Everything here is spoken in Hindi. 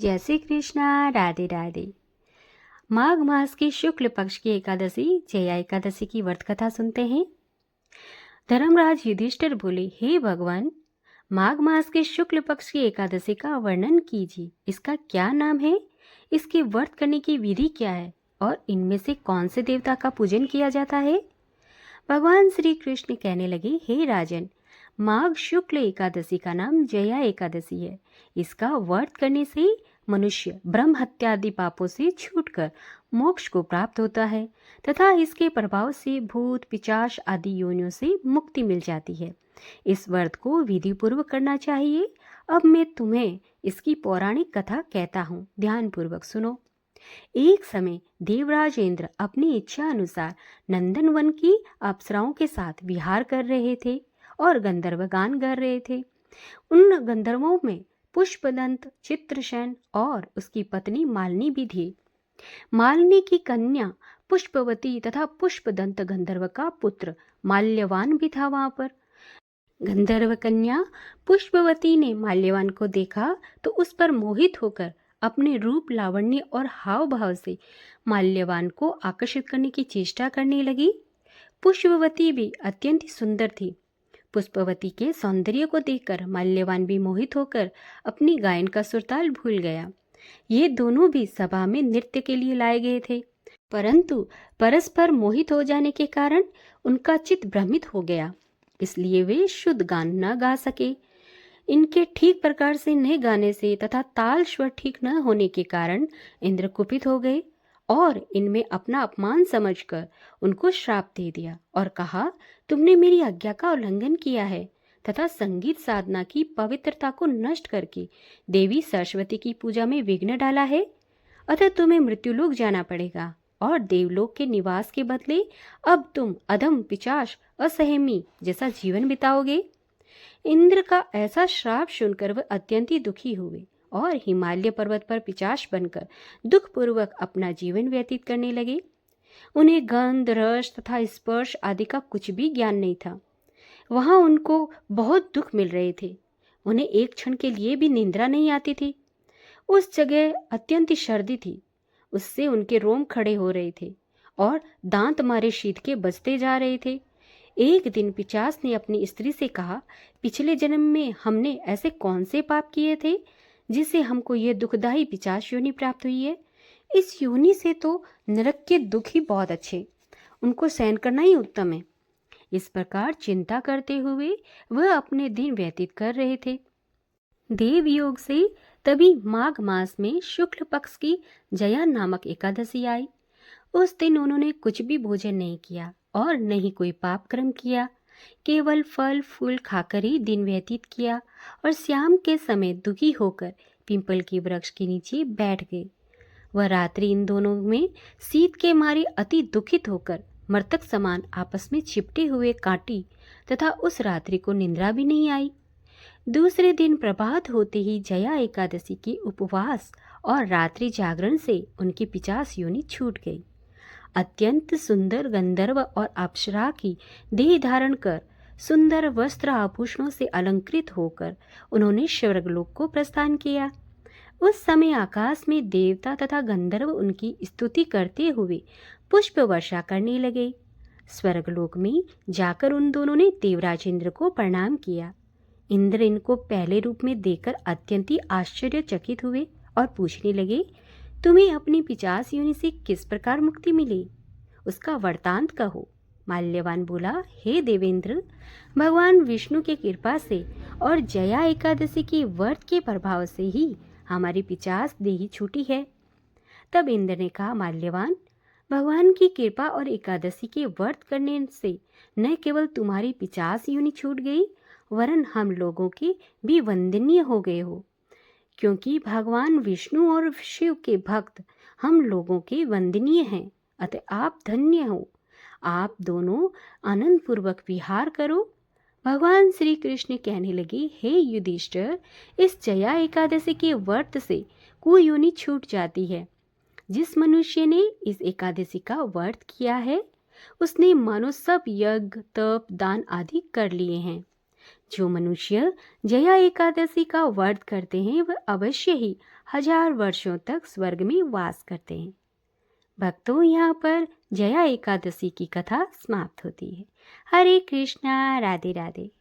जय श्री कृष्णा। राधे राधे। माघ मास की शुक्ल पक्ष की एकादशी जया एकादशी की व्रत कथा सुनते हैं। धर्मराज युधिष्ठिर बोले, हे भगवान, माघ मास के शुक्ल पक्ष की एकादशी का वर्णन कीजिए। इसका क्या नाम है, इसके व्रत करने की विधि क्या है और इनमें से कौन से देवता का पूजन किया जाता है। भगवान श्री कृष्ण कहने लगे, हे राजन, माघ शुक्ल एकादशी का नाम जया एकादशी है। इसका व्रत करने से मनुष्य ब्रह्म हत्या आदि पापों से छूटकर मोक्ष को प्राप्त होता है तथा इसके प्रभाव से भूत पिशाच आदि योनियों से मुक्ति मिल जाती है। इस व्रत को विधि पूर्वक करना चाहिए। अब मैं तुम्हें इसकी पौराणिक कथा कहता हूँ, ध्यान पूर्वक सुनो। एक समय देवराज इंद्र अपनी इच्छा अनुसार नंदनवन की अप्सराओं के साथ विहार कर रहे थे और गंधर्व गान गा रहे थे। उन गंधर्वों में पुष्पदंत, चित्रसेन और उसकी पत्नी मालिनी भी थी। मालिनी की कन्या पुष्पवती तथा पुष्पदंत गंधर्व का पुत्र माल्यवान भी था वहां पर। गंधर्व कन्या पुष्पवती ने माल्यवान को देखा तो उस पर मोहित होकर अपने रूप, लावण्य और हाव भाव से माल्यवान को आकर्षित करने की चेष्टा करने लगी। पुष्पवती भी अत्यंत सुंदर थी। पुष्पवती के सौंदर्य को देखकर माल्यवान भी मोहित होकर अपनी गायन का सुरताल भूल गया। ये दोनों भी सभा में नृत्य के लिए लाए गए थे, परंतु परस्पर मोहित हो जाने के कारण उनका चित्त भ्रमित हो गया, इसलिए वे शुद्ध गान न गा सके। इनके ठीक प्रकार से न गाने से तथा ताल स्वर ठीक न होने के कारण इंद्र कुपित हो गए और इनमें अपना अपमान समझकर उनको श्राप दे दिया और कहा, तुमने मेरी आज्ञा का उल्लंघन किया है तथा संगीत साधना की पवित्रता को नष्ट करके देवी सरस्वती की पूजा में विघ्न डाला है। अतः तुम्हें मृत्युलोक जाना पड़ेगा और देवलोक के निवास के बदले अब तुम अधम, पिशाच, असहमी जैसा जीवन बिताओगे। इंद्र का ऐसा श्राप सुनकर वह अत्यंत ही दुखी हुए और हिमालय पर्वत पर पिशाच बनकर दुखपूर्वक अपना जीवन व्यतीत करने लगे। उन्हें गंध, रस तथा स्पर्श आदि का कुछ भी ज्ञान नहीं था। वहां उनको बहुत दुख मिल रहे थे। उन्हें एक क्षण के लिए भी निंद्रा नहीं आती थी। उस जगह अत्यंत सर्दी थी, उससे उनके रोम खड़े हो रहे थे और दांत मारे शीत के बजते जा रहे थे। एक दिन पिशाच ने अपनी स्त्री से कहा, पिछले जन्म में हमने ऐसे कौन से पाप किए थे जिससे हमको ये दुखदायी पिशाच योनि प्राप्त हुई है। इस योनि से तो नरक के दुख ही बहुत अच्छे, उनको सहन करना ही उत्तम है। इस प्रकार चिंता करते हुए वह अपने दिन व्यतीत कर रहे थे। देव योग से तभी माघ मास में शुक्ल पक्ष की जया नामक एकादशी आई। उस दिन उन्होंने कुछ भी भोजन नहीं किया और न ही कोई पाप कर्म किया, केवल फल फूल खाकर ही दिन व्यतीत किया और शाम के समय दुखी होकर पीपल के वृक्ष के नीचे बैठ गए। वह रात्रि इन दोनों में शीत के मारे अति दुखित होकर मृतक समान आपस में चिपटे हुए काटी तथा उस रात्रि को निंद्रा भी नहीं आई। दूसरे दिन प्रभात होते ही जया एकादशी के उपवास और रात्रि जागरण से उनकी पिशाच योनि छूट गई। अत्यंत सुंदर गंधर्व और अप्सरा की देह धारण कर सुंदर वस्त्र आभूषणों से अलंकृत होकर उन्होंने स्वर्गलोक को प्रस्थान किया। उस समय आकाश में देवता तथा गंधर्व उनकी स्तुति करते हुए पुष्प वर्षा करने लगे। स्वर्गलोक में जाकर उन दोनों ने देवराज इंद्र को प्रणाम किया। इंद्र इनको पहले रूप में देखकर अत्यंत ही आश्चर्यचकित हुए और पूछने लगे, तुम्हें अपनी पिशाच योनि से किस प्रकार मुक्ति मिली, उसका वृतांत कहो। माल्यवान बोला, हे देवेंद्र, भगवान विष्णु की कृपा से और जया एकादशी के व्रत के प्रभाव से ही हमारी पिशाच देही छूटी है। तब इंद्र ने कहा, माल्यवान, भगवान की कृपा और एकादशी के व्रत करने से न केवल तुम्हारी पिशाच योनि छूट गई वरन हम लोगों के भी वंदनीय हो गए हो, क्योंकि भगवान विष्णु और शिव के भक्त हम लोगों के वंदनीय हैं। अतः आप धन्य हो। आप दोनों आनंद पूर्वक विहार करो। भगवान श्री कृष्ण कहने लगे, हे युधिष्ठिर, इस जया एकादशी के व्रत से कुयोनि छूट जाती है। जिस मनुष्य ने इस एकादशी का व्रत किया है उसने मानो सब यज्ञ, तप, दान आदि कर लिए हैं। जो मनुष्य जया एकादशी का व्रत करते हैं वह अवश्य ही 1000 वर्षों तक स्वर्ग में वास करते हैं। भक्तों, यहाँ पर जया एकादशी की कथा समाप्त होती है। हरे कृष्णा, राधे राधे।